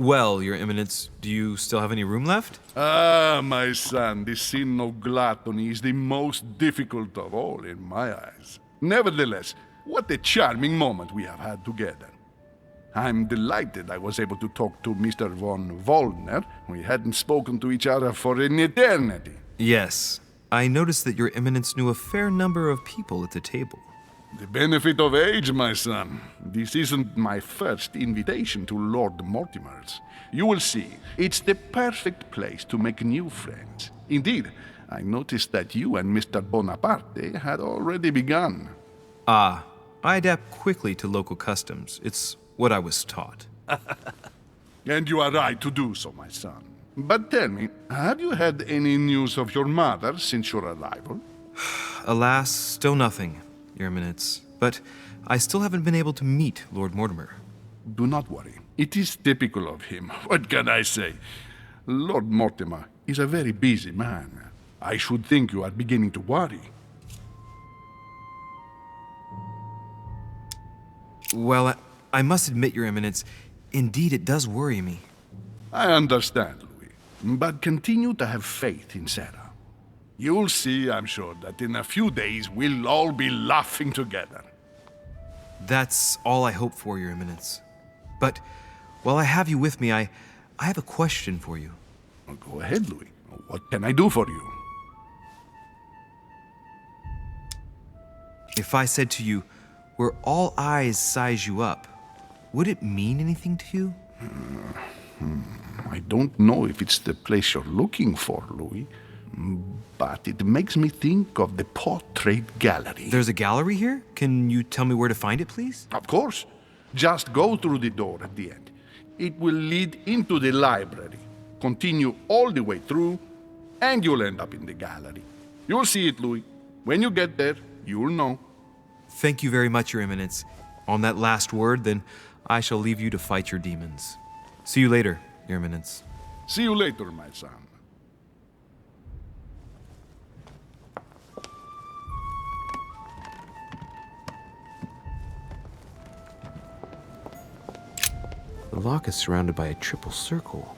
Well, Your Eminence, do you still have any room left? Ah, my son, the sin of gluttony is the most difficult of all in my eyes. Nevertheless, what a charming moment we have had together. I'm delighted I was able to talk to Mr. von Wollner. We hadn't spoken to each other for an eternity. Yes. I noticed that Your Eminence knew a fair number of people at the table. The benefit of age, my son. This isn't my first invitation to Lord Mortimer's. You will see, it's the perfect place to make new friends. Indeed, I noticed that you and Mr. Bonaparte had already begun. Ah, I adapt quickly to local customs. It's what I was taught. And you are right to do so, my son. But tell me, have you had any news of your mother since your arrival? Alas, still nothing, Your Eminence. But I still haven't been able to meet Lord Mortimer. Do not worry. It is typical of him. What can I say? Lord Mortimer is a very busy man. I should think you are beginning to worry. Well, I must admit, Your Eminence, indeed it does worry me. I understand, Louis. But continue to have faith in Sarah. You'll see, I'm sure, that in a few days we'll all be laughing together. That's all I hope for, Your Eminence. But while I have you with me, I have a question for you. Well, go ahead, Louis. What can I do for you? If I said to you, where all eyes size you up, would it mean anything to you? I don't know if it's the place you're looking for, Louis, but it makes me think of the portrait gallery. There's a gallery here? Can you tell me where to find it, please? Of course. Just go through the door at the end. It will lead into the library. Continue all the way through, and you'll end up in the gallery. You'll see it, Louis. When you get there, you'll know. Thank you very much, Your Eminence. On that last word, then, I shall leave you to fight your demons. See you later, Your Eminence. See you later, my son. The lock is surrounded by a triple circle.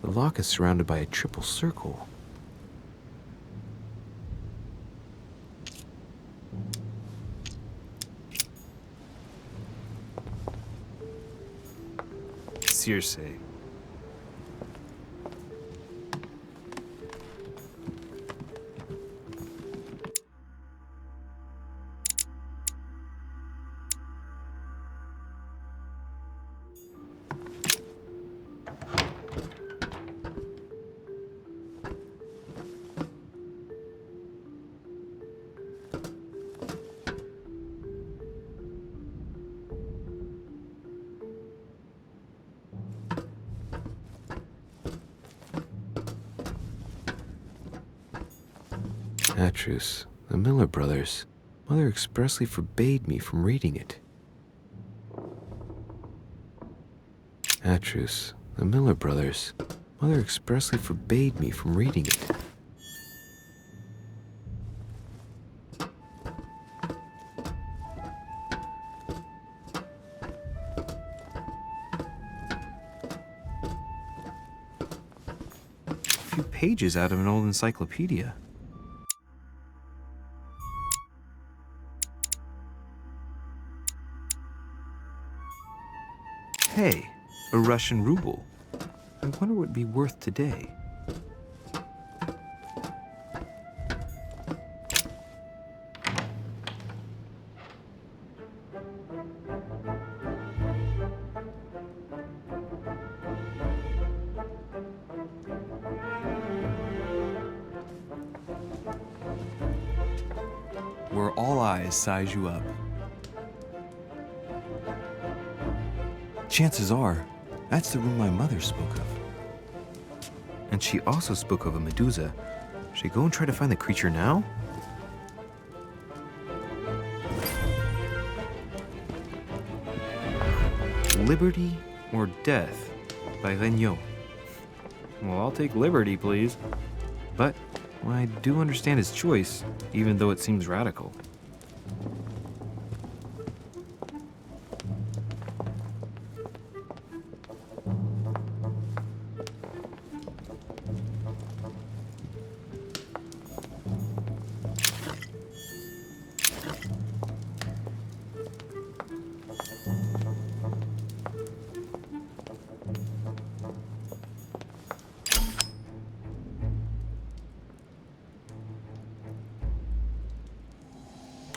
The lock is surrounded by a triple circle. Circe. Atrus, the Miller Brothers. Mother expressly forbade me from reading it. Atrus, the Miller Brothers. Mother expressly forbade me from reading it. A few pages out of an old encyclopedia. Hey, a Russian ruble. I wonder what it'd be worth today. where all eyes size you up. Chances are, that's the room my mother spoke of. And she also spoke of a Medusa. Should I go and try to find the creature now? Liberty or Death by Regnault. Well, I'll take liberty, please. But I do understand his choice, even though it seems radical.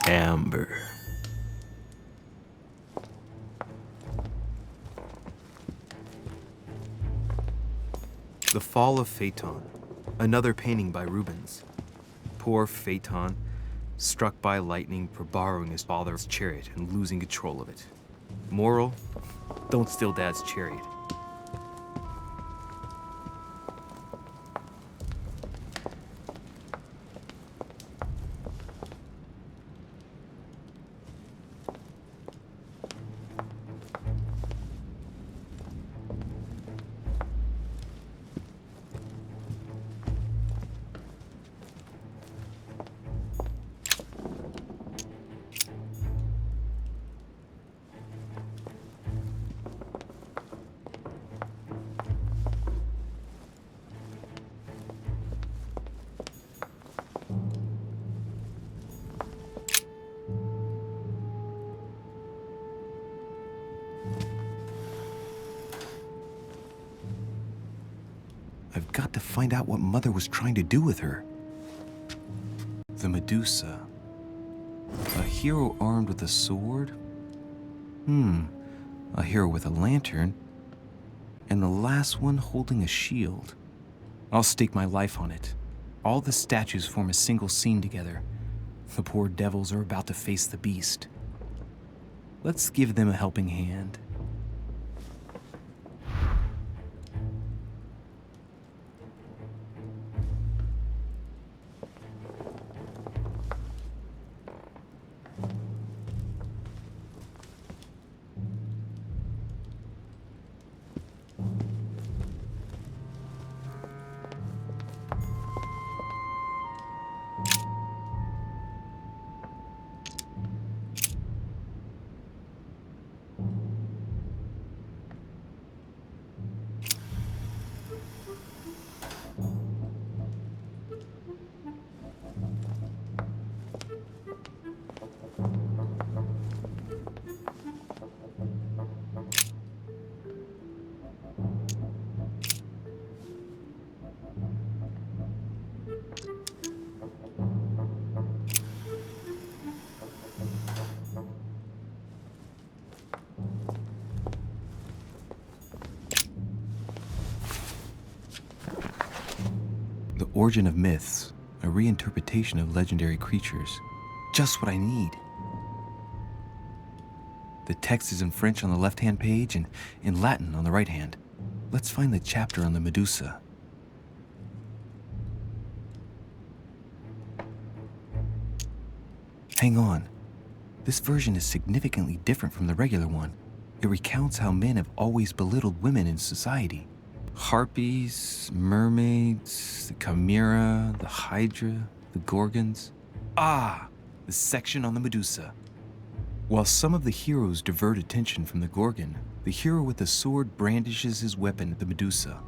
Amber. The Fall of Phaeton, another painting by Rubens. Poor Phaeton, struck by lightning for borrowing his father's chariot and losing control of it. Moral, don't steal Dad's chariot. I've got to find out what Mother was trying to do with her. The Medusa. A hero armed with a sword? A hero with a lantern. And the last one holding a shield. I'll stake my life on it. All the statues form a single scene together. The poor devils are about to face the beast. Let's give them a helping hand. The Origin of Myths, a reinterpretation of legendary creatures. Just what I need. The text is in French on the left-hand page and in Latin on the right hand. Let's find the chapter on the Medusa. Hang on. This version is significantly different from the regular one. It recounts how men have always belittled women in society. Harpies, mermaids, the chimera, the hydra, the gorgons. Ah, the section on the Medusa. While some of the heroes divert attention from the gorgon, the hero with the sword brandishes his weapon at the Medusa.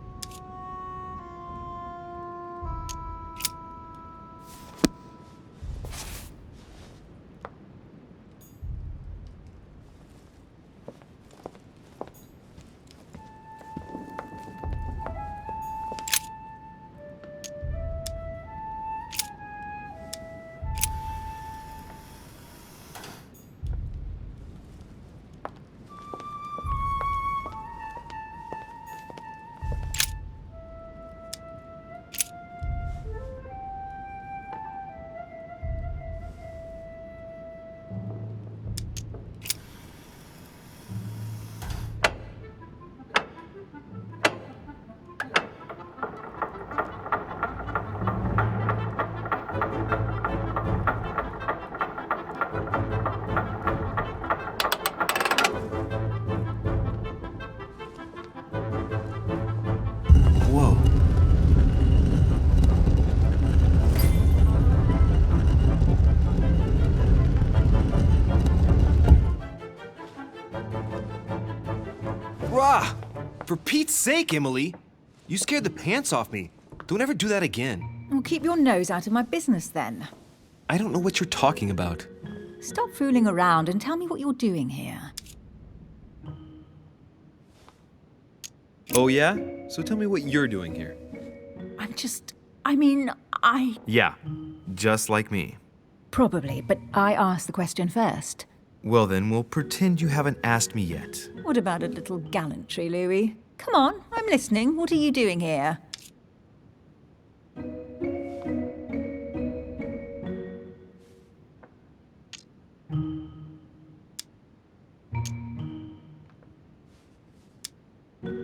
For Pete's sake, Emily! You scared the pants off me. Don't ever do that again. Well, keep your nose out of my business then. I don't know what you're talking about. Stop fooling around and tell me what you're doing here. Oh yeah? So tell me what you're doing here. Yeah, just like me. Probably, but I asked the question first. Well then, we'll pretend you haven't asked me yet. What about a little gallantry, Louis? Come on, I'm listening. What are you doing here?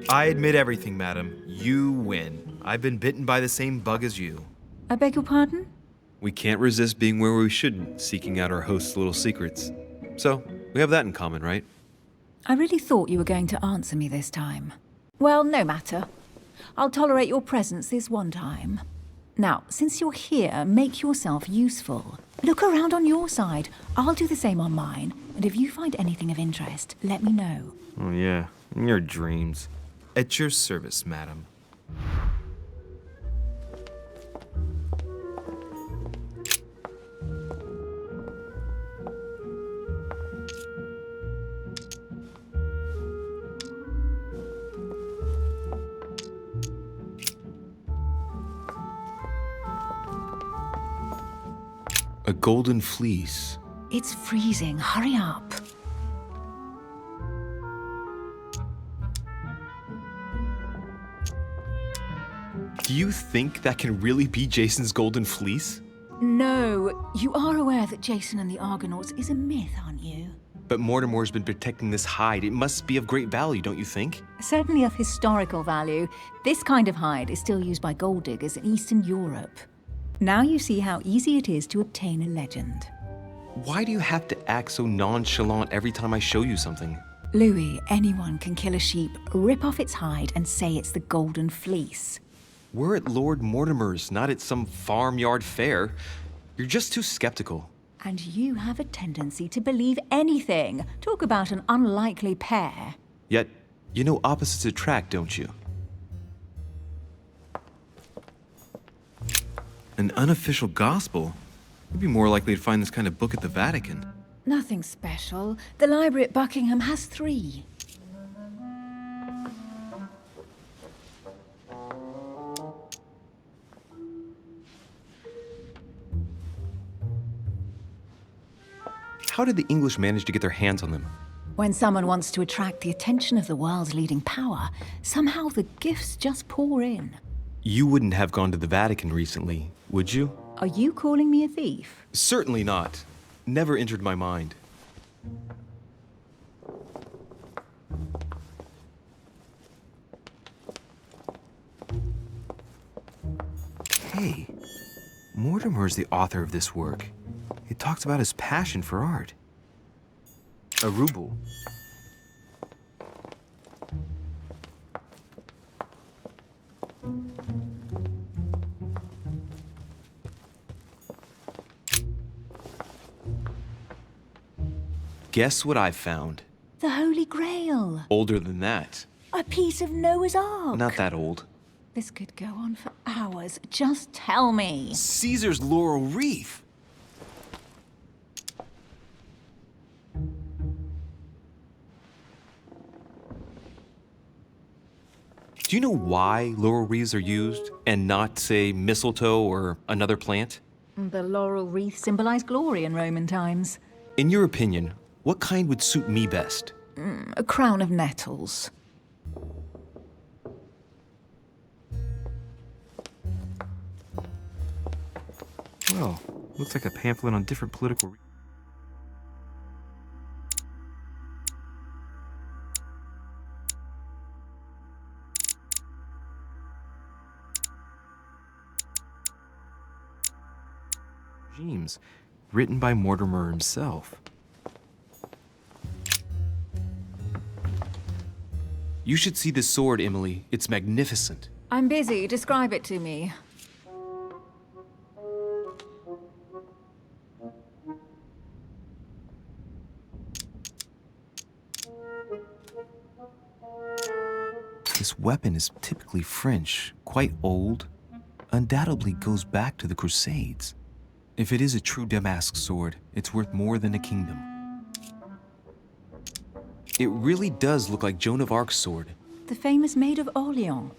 I admit everything, madam. You win. I've been bitten by the same bug as you. I beg your pardon? We can't resist being where we shouldn't, seeking out our host's little secrets. So, we have that in common, right? I really thought you were going to answer me this time. Well, no matter. I'll tolerate your presence this one time. Now, since you're here, make yourself useful. Look around on your side. I'll do the same on mine. And if you find anything of interest, let me know. Oh yeah, in your dreams. At your service, madam. A golden fleece. It's freezing. Hurry up. Do you think that can really be Jason's golden fleece? No, you are aware that Jason and the Argonauts is a myth, aren't you? But Mortimer's been protecting this hide. It must be of great value, don't you think? Certainly of historical value. This kind of hide is still used by gold diggers in Eastern Europe. Now you see how easy it is to obtain a legend. Why do you have to act so nonchalant every time I show you something? Louis, anyone can kill a sheep, rip off its hide, and say it's the golden fleece. We're at Lord Mortimer's, not at some farmyard fair. You're just too skeptical. And you have a tendency to believe anything. Talk about an unlikely pair. Yet, you know opposites attract, don't you? An unofficial gospel? You'd be more likely to find this kind of book at the Vatican. Nothing special. The library at Buckingham has 3. How did the English manage to get their hands on them? When someone wants to attract the attention of the world's leading power, somehow the gifts just pour in. You wouldn't have gone to the Vatican recently, would you? Are you calling me a thief? Certainly not. Never entered my mind. Hey, Mortimer's the author of this work. It talks about his passion for art. A ruble. Guess what I found? The Holy Grail. Older than that. A piece of Noah's Ark. Not that old. This could go on for hours. Just tell me. Caesar's laurel wreath. Do you know why laurel wreaths are used and not, say, mistletoe or another plant? The laurel wreath symbolized glory in Roman times. In your opinion, what kind would suit me best? A crown of nettles. Well, looks like a pamphlet on different political... regimes, written by Mortimer himself. You should see this sword, Emily. It's magnificent. I'm busy. Describe it to me. The This weapon is typically French, quite old, undoubtedly goes back to the Crusades. If it is a true Damask sword, it's worth more than a kingdom. It really does look like Joan of Arc's sword. The famous Maid of Orleans,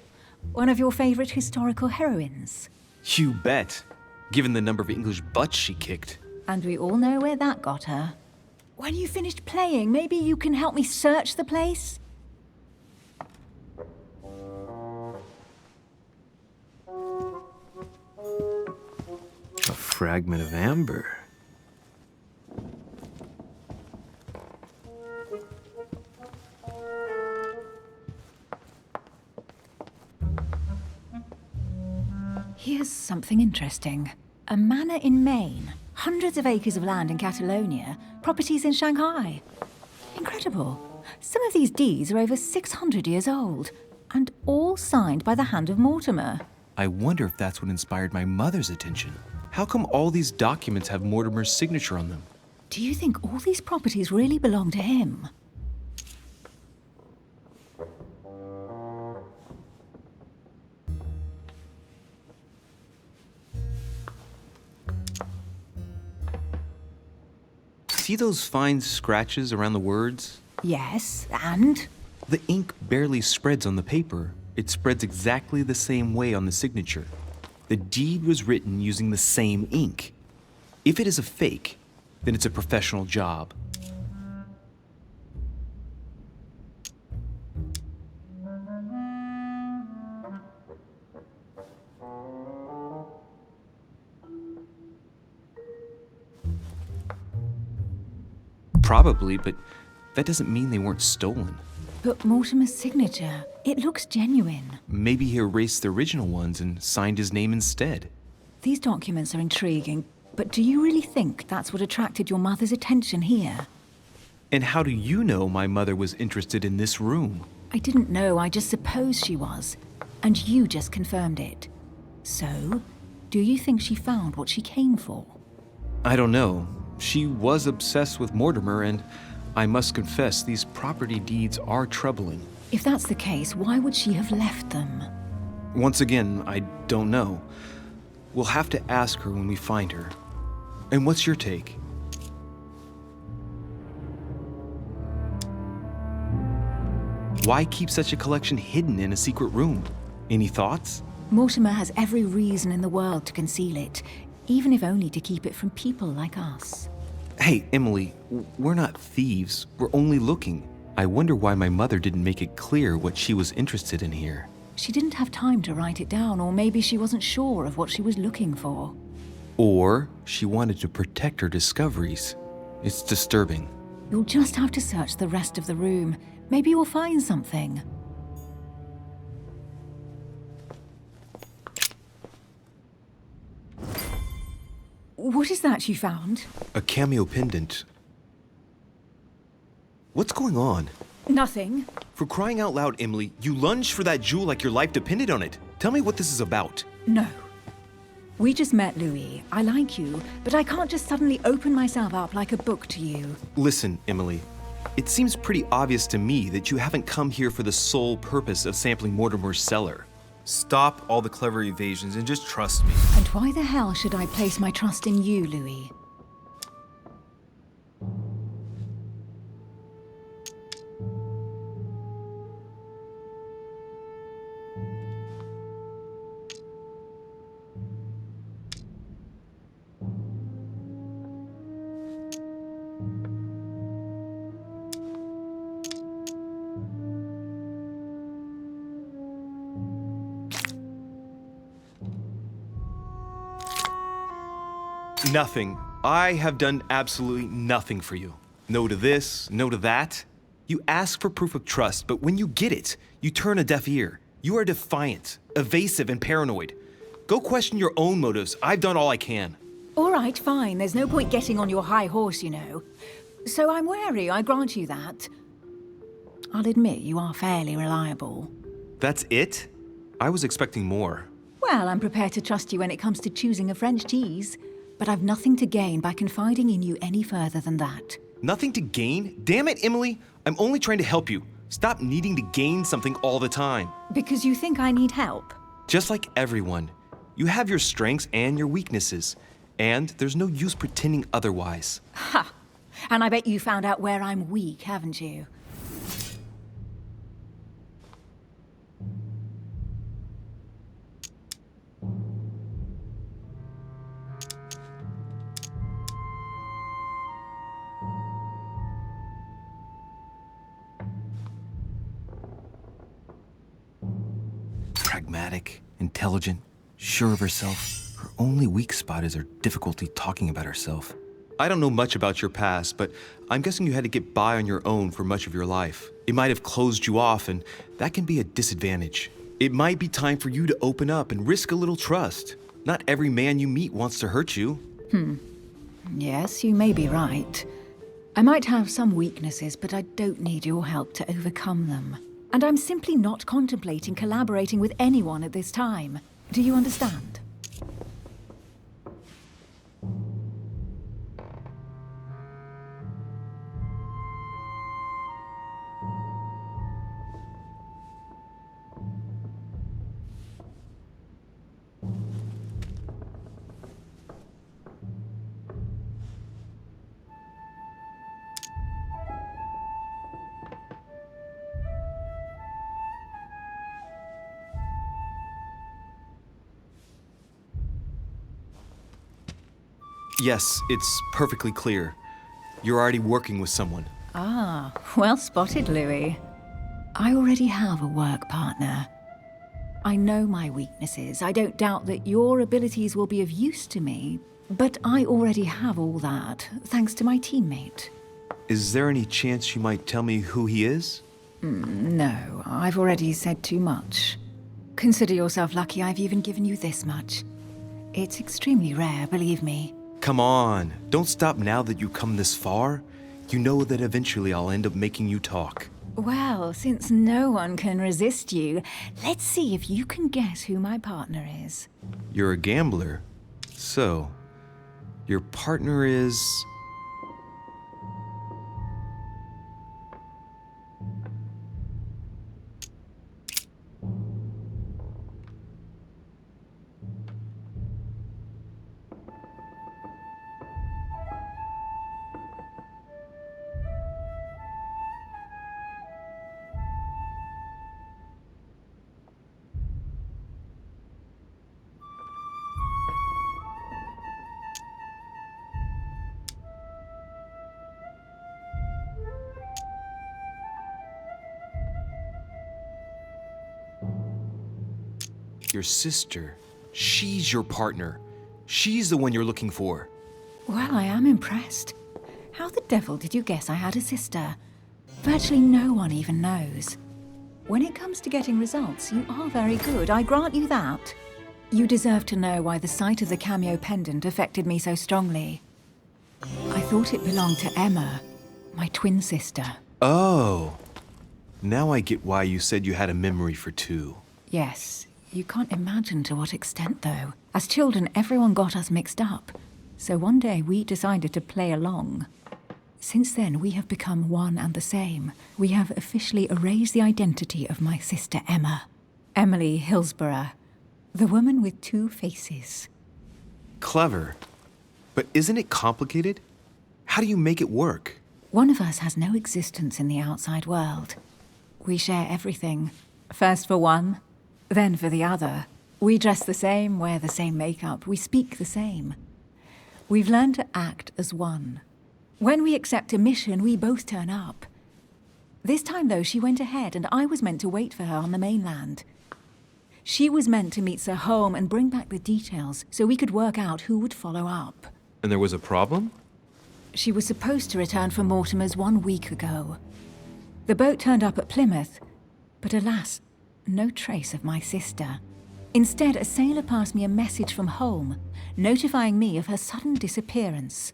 one of your favorite historical heroines. You bet, given the number of English butts she kicked. And we all know where that got her. When you finished playing, maybe you can help me search the place? A fragment of amber. Here's something interesting. A manor in Maine, hundreds of acres of land in Catalonia, properties in Shanghai. Incredible. Some of these deeds are over 600 years old, and all signed by the hand of Mortimer. I wonder if that's what inspired my mother's attention. How come all these documents have Mortimer's signature on them? Do you think all these properties really belong to him? See those fine scratches around the words? Yes, and? The ink barely spreads on the paper. It spreads exactly the same way on the signature. The deed was written using the same ink. If it is a fake, then it's a professional job. Probably, but that doesn't mean they weren't stolen. But Mortimer's signature, it looks genuine. Maybe he erased the original ones and signed his name instead. These documents are intriguing, but do you really think that's what attracted your mother's attention here? And how do you know my mother was interested in this room? I didn't know, I just supposed she was. And you just confirmed it. So, do you think she found what she came for? I don't know. She was obsessed with Mortimer, and I must confess, these property deeds are troubling. If that's the case, why would she have left them? Once again, I don't know. We'll have to ask her when we find her. And what's your take? Why keep such a collection hidden in a secret room? Any thoughts? Mortimer has every reason in the world to conceal it, even if only to keep it from people like us. Hey, Emily, we're not thieves. We're only looking. I wonder why my mother didn't make it clear what she was interested in here. She didn't have time to write it down, or maybe she wasn't sure of what she was looking for. Or she wanted to protect her discoveries. It's disturbing. You'll just have to search the rest of the room. Maybe you'll find something. What is that you found? A cameo pendant. What's going on? Nothing. For crying out loud, Emily, you lunged for that jewel like your life depended on it. Tell me what this is about. No. We just met, Louis. I like you, but I can't just suddenly open myself up like a book to you. Listen, Emily. It seems pretty obvious to me that you haven't come here for the sole purpose of sampling Mortimer's cellar. Stop all the clever evasions and just trust me. And why the hell should I place my trust in you, Louis? Nothing. I have done absolutely nothing for you. No to this, no to that. You ask for proof of trust, but when you get it, you turn a deaf ear. You are defiant, evasive, and paranoid. Go question your own motives. I've done all I can. All right, fine. There's no point getting on your high horse, you know. So I'm wary, I grant you that. I'll admit you are fairly reliable. That's it? I was expecting more. Well, I'm prepared to trust you when it comes to choosing a French cheese. But I've nothing to gain by confiding in you any further than that. Nothing to gain? Damn it, Emily! I'm only trying to help you. Stop needing to gain something all the time. Because you think I need help? Just like everyone, you have your strengths and your weaknesses, and there's no use pretending otherwise. Ha! And I bet you found out where I'm weak, haven't you? Pragmatic, intelligent, sure of herself. Her only weak spot is her difficulty talking about herself. I don't know much about your past, but I'm guessing you had to get by on your own for much of your life. It might have closed you off, and that can be a disadvantage. It might be time for you to open up and risk a little trust. Not every man you meet wants to hurt you. Yes, you may be right. I might have some weaknesses, but I don't need your help to overcome them. And I'm simply not contemplating collaborating with anyone at this time. Do you understand? Yes, it's perfectly clear. You're already working with someone. Ah, well spotted, Louis. I already have a work partner. I know my weaknesses. I don't doubt that your abilities will be of use to me, but I already have all that, thanks to my teammate. Is there any chance you might tell me who he is? No, I've already said too much. Consider yourself lucky I've even given you this much. It's extremely rare, believe me. Come on, don't stop now that you've come this far. You know that eventually I'll end up making you talk. Well, since no one can resist you, let's see if you can guess who my partner is. You're a gambler. So, your partner is... Your sister. She's your partner. She's the one you're looking for. Well, I am impressed. How the devil did you guess I had a sister? Virtually no one even knows. When it comes to getting results, you are very good, I grant you that. You deserve to know why the sight of the cameo pendant affected me so strongly. I thought it belonged to Emma, my twin sister. Oh. Now I get why you said you had a memory for two. Yes. You can't imagine to what extent, though. As children, everyone got us mixed up. So one day we decided to play along. Since then, we have become one and the same. We have officially erased the identity of my sister Emma. Emily Hillsborough. The woman with two faces. Clever. But isn't it complicated? How do you make it work? One of us has no existence in the outside world. We share everything. First for one, then for the other. We dress the same, wear the same makeup, we speak the same. We've learned to act as one. When we accept a mission, we both turn up. This time, though, she went ahead, and I was meant to wait for her on the mainland. She was meant to meet Sir Home and bring back the details so we could work out who would follow up. And there was a problem? She was supposed to return from Mortimer's 1 week ago. The boat turned up at Plymouth, but alas, no trace of my sister. Instead, a sailor passed me a message from home, notifying me of her sudden disappearance.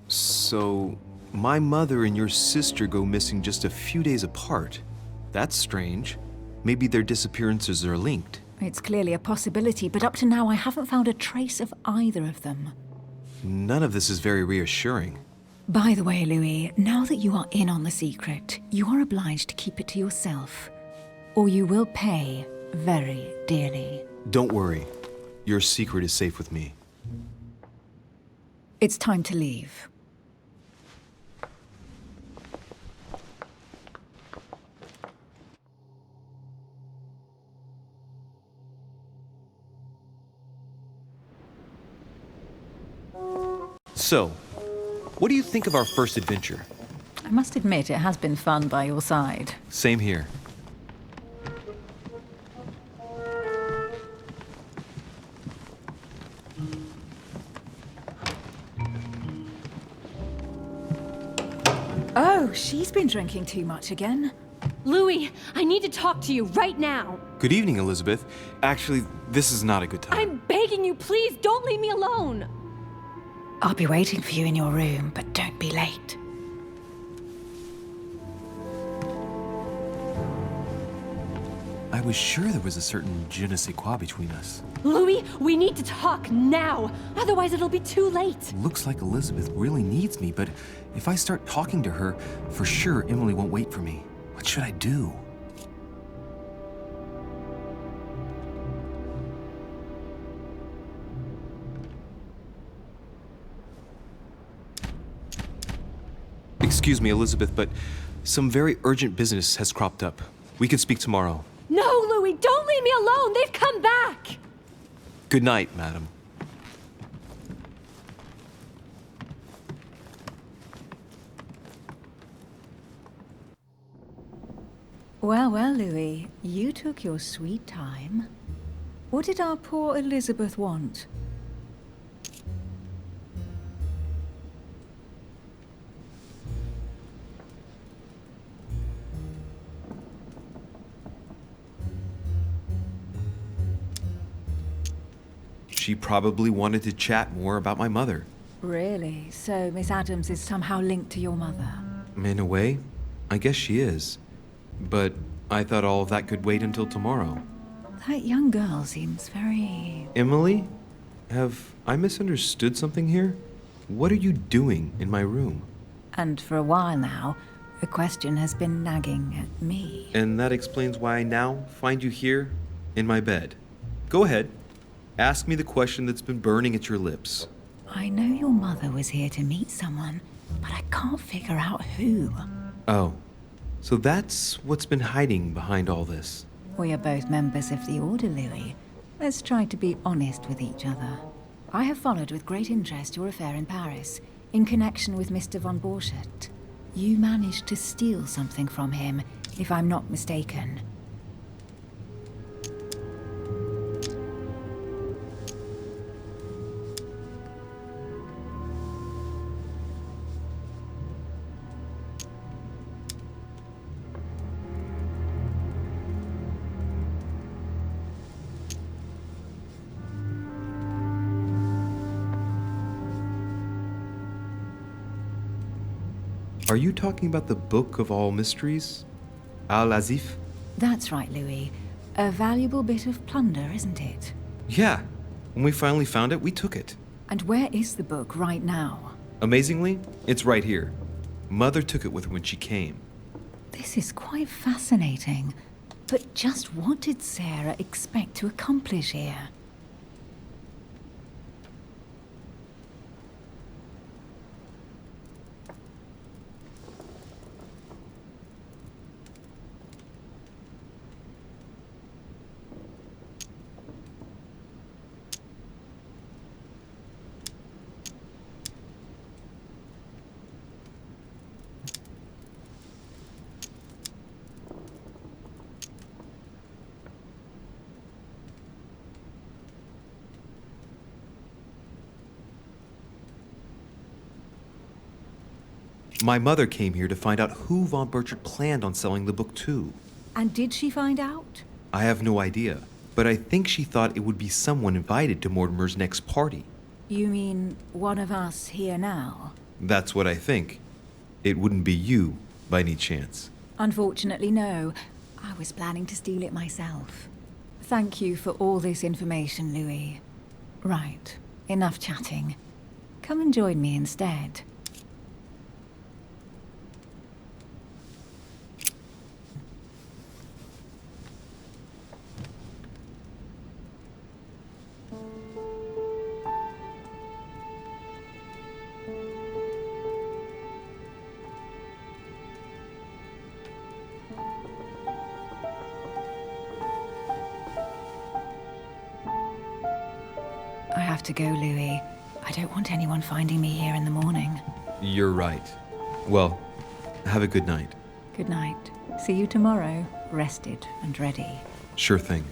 So, my mother and your sister go missing just a few days apart. That's strange. Maybe their disappearances are linked. It's clearly a possibility, but up to now I haven't found a trace of either of them. None of this is very reassuring. By the way, Louis, now that you are in on the secret, you are obliged to keep it to yourself, or you will pay very dearly. Don't worry. Your secret is safe with me. It's time to leave. So, what do you think of our first adventure? I must admit, it has been fun by your side. Same here. Oh, she's been drinking too much again. Louis, I need to talk to you right now. Good evening, Elizabeth. Actually, this is not a good time. I'm begging you, please don't leave me alone. I'll be waiting for you in your room, but don't be late. I was sure there was a certain je ne sais quoi between us. Louis, we need to talk now. Otherwise it'll be too late. Looks like Elizabeth really needs me, but if I start talking to her, for sure Emily won't wait for me. What should I do? Excuse me, Elizabeth, but some very urgent business has cropped up. We can speak tomorrow. No, Louis, don't leave me alone. They've come back. Good night, madam. Well, well, Louis, you took your sweet time. What did our poor Elizabeth want? She probably wanted to chat more about my mother. Really? So Miss Adams is somehow linked to your mother? In a way, I guess she is. But I thought all of that could wait until tomorrow. That young girl seems very... Emily? Have I misunderstood something here? What are you doing in my room? And for a while now, the question has been nagging at me. And that explains why I now find you here, in my bed. Go ahead. Ask me the question that's been burning at your lips. I know your mother was here to meet someone, but I can't figure out who. Oh, so that's what's been hiding behind all this. We are both members of the Order, Louis. Let's try to be honest with each other. I have followed with great interest your affair in Paris, in connection with Mr. von Borchardt. You managed to steal something from him, if I'm not mistaken. Are you talking about the Book of All Mysteries? Al-Azif? That's right, Louis. A valuable bit of plunder, isn't it? Yeah. When we finally found it, we took it. And where is the book right now? Amazingly, it's right here. Mother took it with her when she came. This is quite fascinating. But just what did Sarah expect to accomplish here? My mother came here to find out who von Burchard planned on selling the book to. And did she find out? I have no idea, but I think she thought it would be someone invited to Mortimer's next party. You mean one of us here now? That's what I think. It wouldn't be you, by any chance. Unfortunately, no. I was planning to steal it myself. Thank you for all this information, Louis. Right, enough chatting. Come and join me instead. to go, Louis. I don't want anyone finding me here in the morning. You're right. Well, have a good night. Good night. See you tomorrow, rested and ready. Sure thing.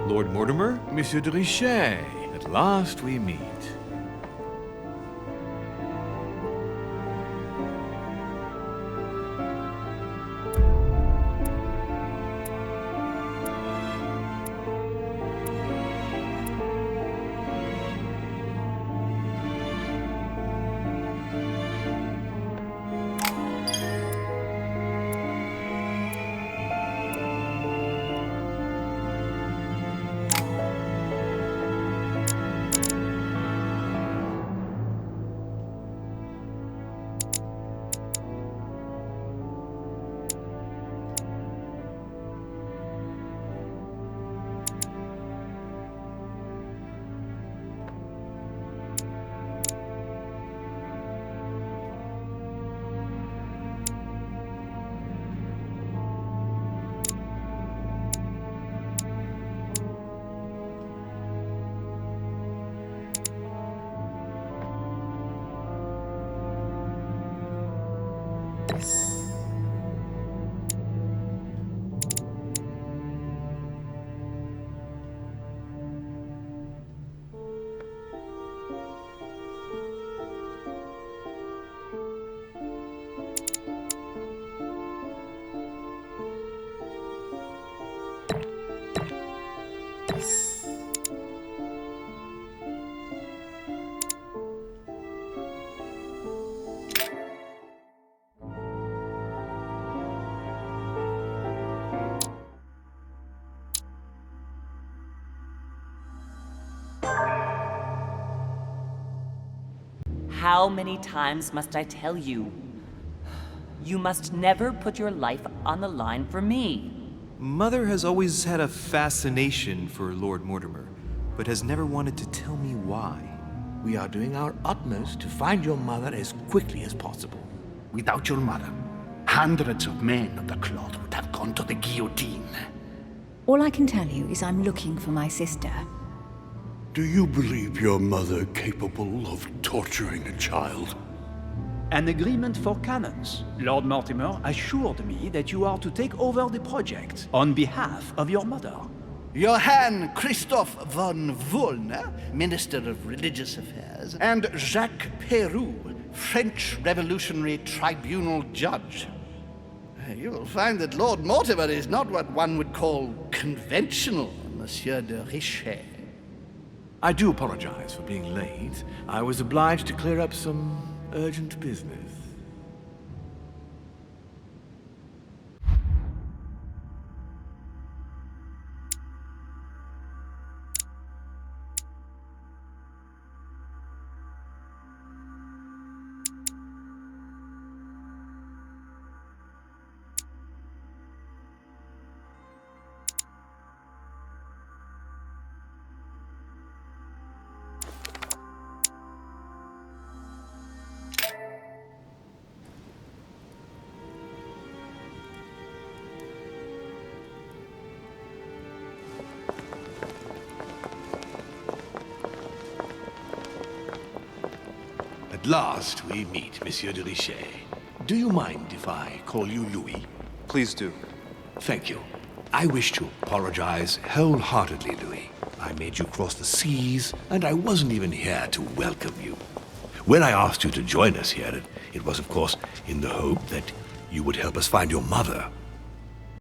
Lord Mortimer? Monsieur de Richet, at last we meet. How many times must I tell you? You must never put your life on the line for me. Mother has always had a fascination for Lord Mortimer, but has never wanted to tell me why. We are doing our utmost to find your mother as quickly as possible. Without your mother, hundreds of men of the cloth would have gone to the guillotine. All I can tell you is I'm looking for my sister. Do you believe your mother capable of torturing a child? An agreement for cannons. Lord Mortimer assured me that you are to take over the project on behalf of your mother. Johann Christoph von Wollner, Minister of Religious Affairs, and Jacques Peroux, French Revolutionary Tribunal Judge. You will find that Lord Mortimer is not what one would call conventional, Monsieur de Richet. I do apologize for being late. I was obliged to clear up some urgent business. At last we meet, Monsieur de Richet. Do you mind if I call you Louis? Please do. Thank you. I wish to apologize wholeheartedly, Louis. I made you cross the seas, and I wasn't even here to welcome you. When I asked you to join us here, it was, of course, in the hope that you would help us find your mother.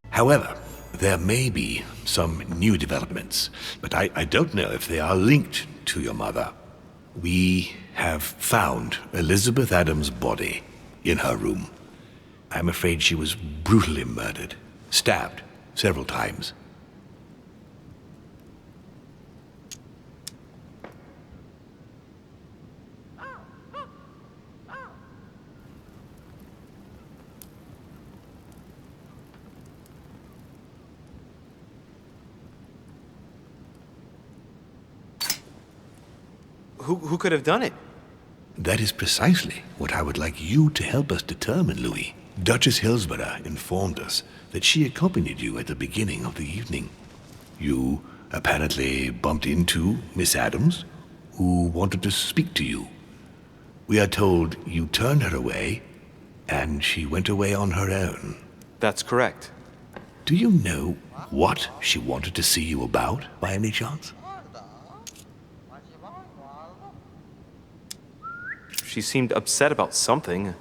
However, there may be some new developments, but I don't know if they are linked to your mother. We have found Elizabeth Adams' body in her room. I'm afraid she was brutally murdered, stabbed several times. Who could have done it? That is precisely what I would like you to help us determine, Louis. Duchess Hillsborough informed us that she accompanied you at the beginning of the evening. You apparently bumped into Miss Adams, who wanted to speak to you. We are told you turned her away, and she went away on her own. That's correct. Do you know what she wanted to see you about, by any chance? She seemed upset about something.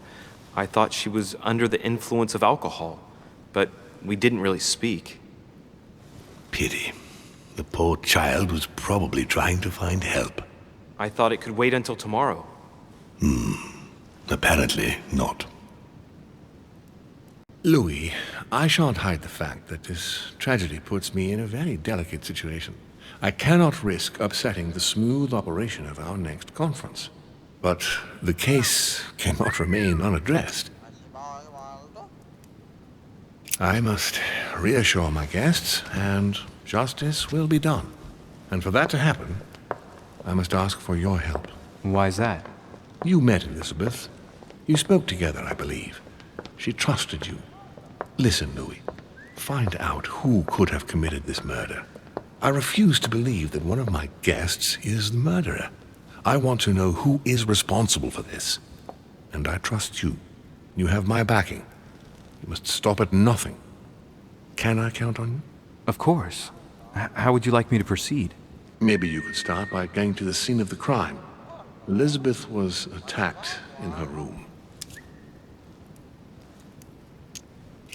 I thought she was under the influence of alcohol, but we didn't really speak. Pity. The poor child was probably trying to find help. I thought it could wait until tomorrow. Apparently not. Louis, I shan't hide the fact that this tragedy puts me in a very delicate situation. I cannot risk upsetting the smooth operation of our next conference. But the case cannot remain unaddressed. I must reassure my guests, and justice will be done. And for that to happen, I must ask for your help. Why's that? You met Elizabeth. You spoke together, I believe. She trusted you. Listen, Louis. Find out who could have committed this murder. I refuse to believe that one of my guests is the murderer. I want to know who is responsible for this. And I trust you. You have my backing. You must stop at nothing. Can I count on you? Of course. How would you like me to proceed? Maybe you could start by going to the scene of the crime. Elizabeth was attacked in her room.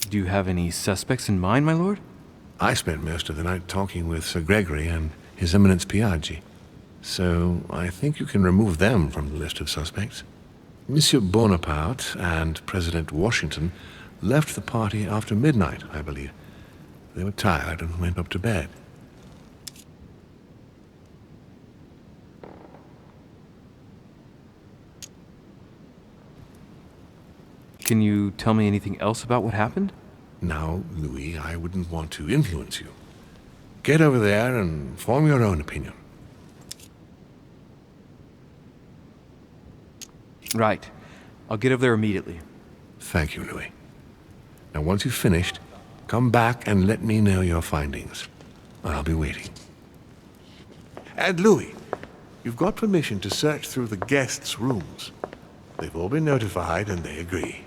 Do you have any suspects in mind, my lord? I spent most of the night talking with Sir Gregory and His Eminence Piaggi. So I think you can remove them from the list of suspects. Monsieur Bonaparte and President Washington left the party after midnight, I believe. They were tired and went up to bed. Can you tell me anything else about what happened? Now, Louis, I wouldn't want to influence you. Get over there and form your own opinion. Right. I'll get over there immediately. Thank you, Louis. Now, once you've finished, come back and let me know your findings. I'll be waiting. And Louis, you've got permission to search through the guests' rooms. They've all been notified and they agree.